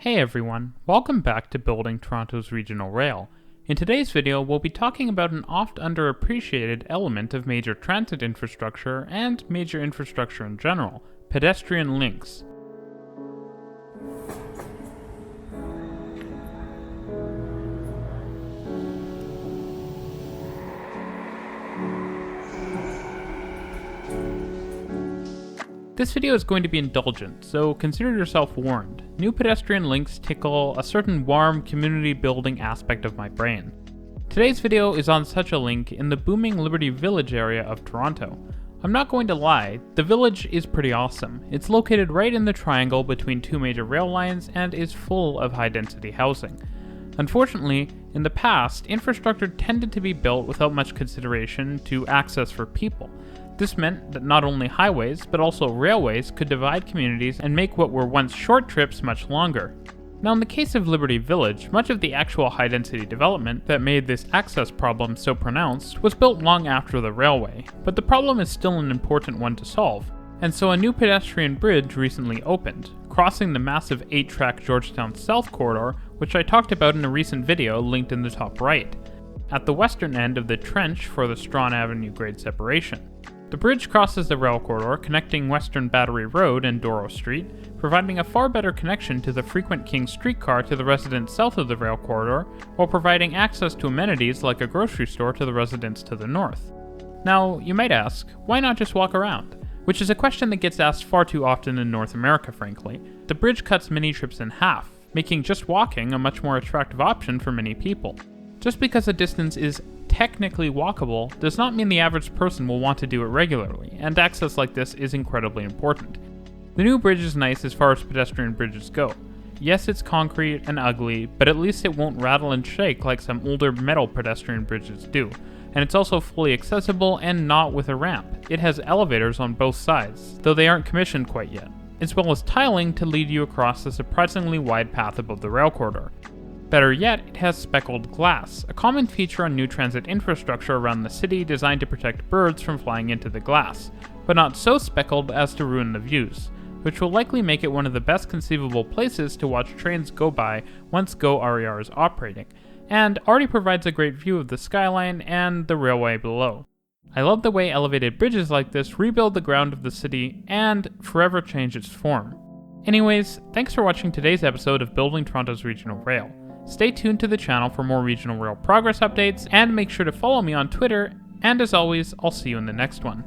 Hey everyone, welcome back to Building Toronto's Regional Rail. In today's video, we'll be talking about an oft underappreciated element of major transit infrastructure and major infrastructure in general, pedestrian links. This video is going to be indulgent, so consider yourself warned. New pedestrian links tickle a certain warm community building aspect of my brain. Today's video is on such a link in the booming Liberty Village area of Toronto. I'm not going to lie, the village is pretty awesome. It's located right in the triangle between two major rail lines and is full of high-density housing. Unfortunately, in the past, infrastructure tended to be built without much consideration to access for people. This meant that not only highways, but also railways could divide communities and make what were once short trips much longer. Now in the case of Liberty Village, much of the actual high-density development that made this access problem so pronounced was built long after the railway, but the problem is still an important one to solve, and so a new pedestrian bridge recently opened, crossing the massive 8-track Georgetown South corridor, which I talked about in a recent video linked in the top right, at the western end of the trench for the Strachan Avenue grade separation. The bridge crosses the rail corridor connecting Western Battery Road and Doro Street, providing a far better connection to the frequent King streetcar to the residents south of the rail corridor, while providing access to amenities like a grocery store to the residents to the north. Now, you might ask, why not just walk around? Which is a question that gets asked far too often in North America, frankly. The bridge cuts many trips in half, making just walking a much more attractive option for many people. Just because a distance is technically walkable does not mean the average person will want to do it regularly, and access like this is incredibly important. The new bridge is nice as far as pedestrian bridges go. Yes, it's concrete and ugly, but at least it won't rattle and shake like some older metal pedestrian bridges do, and it's also fully accessible and not with a ramp. It has elevators on both sides, though they aren't commissioned quite yet, as well as tiling to lead you across the surprisingly wide path above the rail corridor. Better yet, it has speckled glass, a common feature on new transit infrastructure around the city designed to protect birds from flying into the glass, but not so speckled as to ruin the views, which will likely make it one of the best conceivable places to watch trains go by once GO RER is operating, and already provides a great view of the skyline and the railway below. I love the way elevated bridges like this rebuild the ground of the city and forever change its form. Anyways, thanks for watching today's episode of Building Toronto's Regional Rail. Stay tuned to the channel for more regional rail progress updates, and make sure to follow me on Twitter, and as always, I'll see you in the next one.